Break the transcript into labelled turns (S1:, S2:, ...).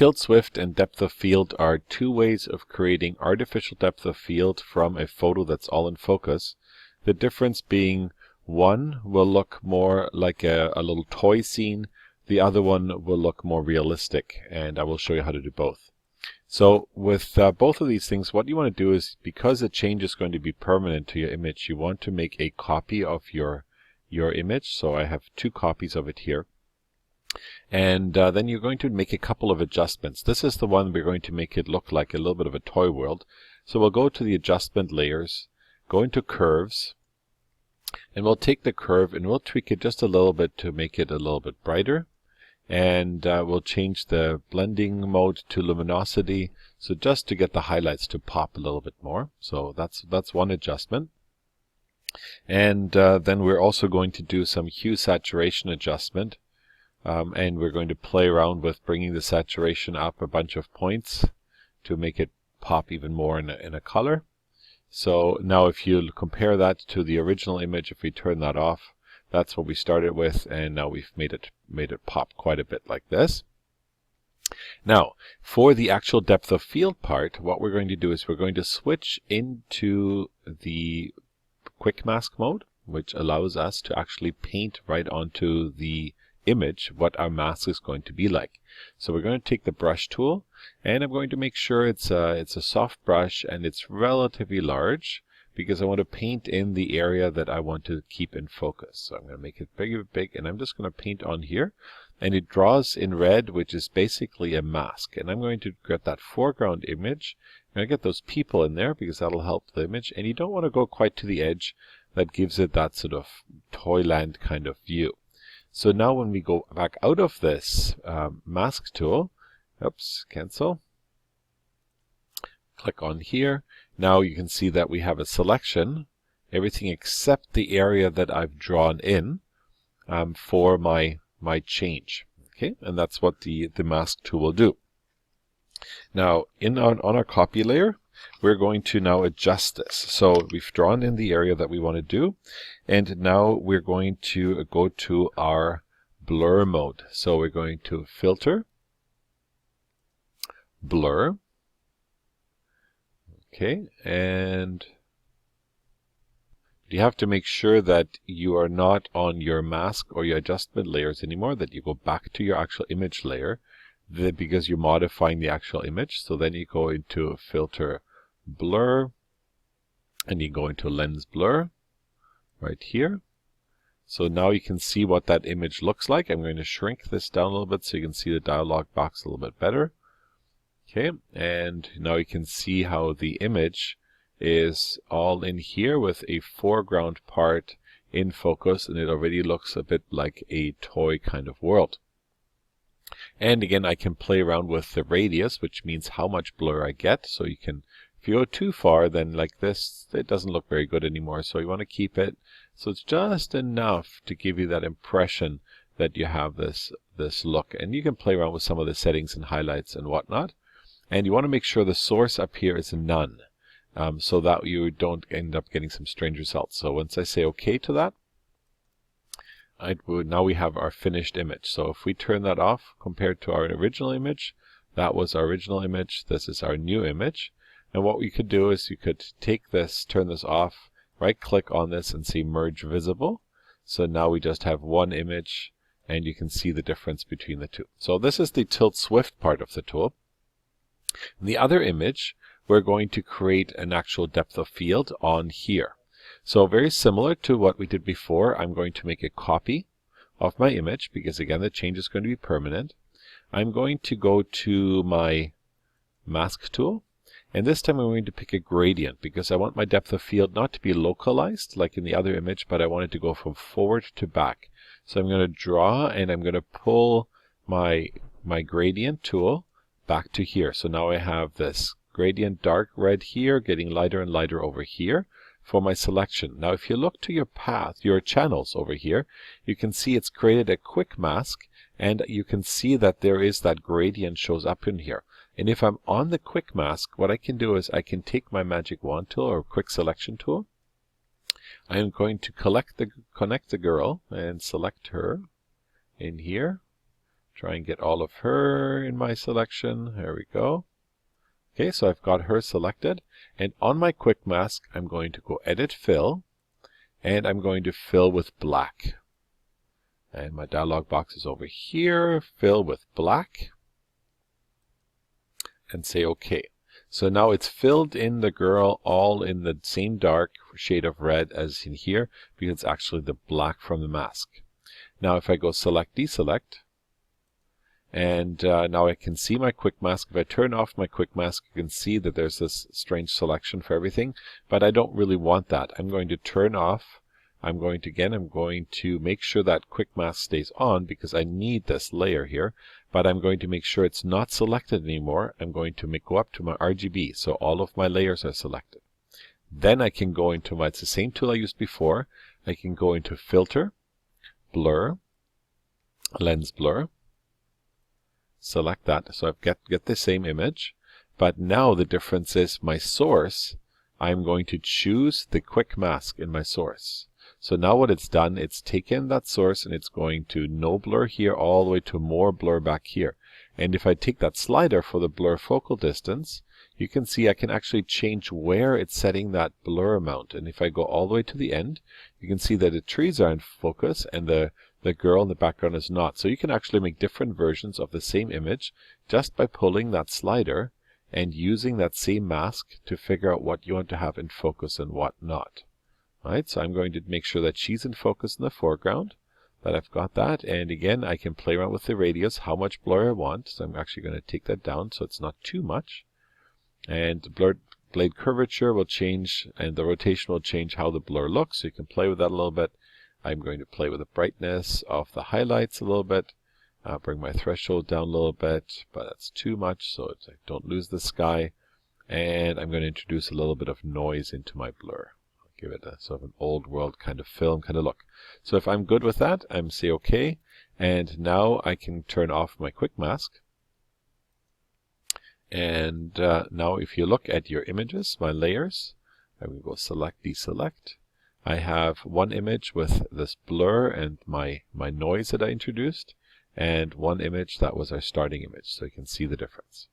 S1: Tilt Swift and depth of field are two ways of creating artificial depth of field from a photo that's all in focus. The difference being one will look more like a little toy scene, the other one will look more realistic, and I will show you how to do both. So with both of these things, what you want to do is, because the change is going to be permanent to your image, you want to make a copy of your image. So I have two copies of it here. And then you're going to make a couple of adjustments. This is the one we're going to make it look like a little bit of a toy world. So we'll go to the adjustment layers, go into curves, and we'll take the curve and we'll tweak it just a little bit to make it a little bit brighter. And we'll change the blending mode to luminosity, so just to get the highlights to pop a little bit more. So that's one adjustment. And then we're also going to do some hue saturation adjustment. And we're going to play around with bringing the saturation up a bunch of points to make it pop even more in a color. So now if you compare that to the original image, if we turn that off, that's what we started with, and now we've made it pop quite a bit like this. Now, for the actual depth of field part, what we're going to do is we're going to switch into the quick mask mode, which allows us to actually paint right onto the image what our mask is going to be like. So we're going to take the brush tool, and I'm going to make sure it's a soft brush and it's relatively large, because I want to paint in the area that I want to keep in focus. So I'm going to make it big, and I'm just going to paint on here, and it draws in red, which is basically a mask. And I'm going to get that foreground image. I'm going to get those people in there because that'll help the image, and you don't want to go quite to the edge. That gives it that sort of Toyland kind of view. So now when we go back out of this mask tool, oops, cancel, click on here. Now you can see that we have a selection, everything except the area that I've drawn in for my change. Okay, and that's what the mask tool will do. Now on our copy layer, we're going to now adjust this. So we've drawn in the area that we want to do, and now we're going to go to our blur mode. So we're going to filter, blur, okay, and you have to make sure that you are not on your mask or your adjustment layers anymore, that you go back to your actual image layer, because you're modifying the actual image. So then you go into filter, blur, and you go into lens blur right here. So now you can see what that image looks like. I'm going to shrink this down a little bit so you can see the dialog box a little bit better. Okay, and now you can see how the image is all in here with a foreground part in focus, and it already looks a bit like a toy kind of world. And again, I can play around with the radius, which means how much blur I get. So you can, if you go too far, then like this, it doesn't look very good anymore. So you want to keep it so it's just enough to give you that impression that you have this look. And you can play around with some of the settings and highlights and whatnot. And you want to make sure the source up here is none, so that you don't end up getting some strange results. So once I say OK to that, now we have our finished image. So if we turn that off compared to our original image, that was our original image, this is our new image. And what we could do is you could take this, turn this off, right click on this and say merge visible. So now we just have one image, and you can see the difference between the two. So this is the Tilt Swift part of the tool. In the other image, we're going to create an actual depth of field on here. So very similar to what we did before, I'm going to make a copy of my image, because again the change is going to be permanent. I'm going to go to my mask tool, and this time I'm going to pick a gradient, because I want my depth of field not to be localized like in the other image, but I want it to go from forward to back. So I'm going to draw, and I'm going to pull my gradient tool back to here. So now I have this gradient dark red here, getting lighter and lighter over here for my selection. Now if you look to your path, your channels over here, you can see it's created a quick mask, and you can see that there is that gradient shows up in here. And if I'm on the quick mask, what I can do is I can take my magic wand tool or quick selection tool. I'm going to connect the girl and select her in here. Try and get all of her in my selection. There we go. Okay, so I've got her selected. And on my quick mask, I'm going to go Edit Fill. And I'm going to fill with black. And my dialog box is over here. Fill with black. And say OK. So now it's filled in the girl all in the same dark shade of red as in here, because it's actually the black from the mask. Now if I go Select, Deselect, and now I can see my quick mask. If I turn off my quick mask, you can see that there's this strange selection for everything, but I don't really want that. I'm going to turn off. I'm going to make sure that quick mask stays on because I need this layer here, but I'm going to make sure it's not selected anymore. I'm going to go up to my RGB, so all of my layers are selected. Then I can go into it's the same tool I used before. I can go into Filter, Blur, Lens Blur, select that, so I get the same image, but now the difference is my source, I'm going to choose the quick mask in my source. So now what it's done, it's taken that source and it's going to no blur here all the way to more blur back here. And if I take that slider for the blur focal distance, you can see I can actually change where it's setting that blur amount. And if I go all the way to the end, you can see that the trees are in focus and the girl in the background is not. So you can actually make different versions of the same image just by pulling that slider and using that same mask to figure out what you want to have in focus and what not. Right, so I'm going to make sure that she's in focus in the foreground, that I've got that, and again I can play around with the radius, how much blur I want. So I'm actually going to take that down so it's not too much, and blade curvature will change and the rotation will change how the blur looks, so you can play with that a little bit. I'm going to play with the brightness of the highlights a little bit, bring my threshold down a little bit, but that's too much so I don't lose the sky, and I'm going to introduce a little bit of noise into my blur. Give it a sort of an old world kind of film kind of look. So if I'm good with that, I'm say OK. And now I can turn off my quick mask. And now if you look at your images, my layers, I will go Select, Deselect. I have one image with this blur and my noise that I introduced, and one image that was our starting image. So you can see the difference.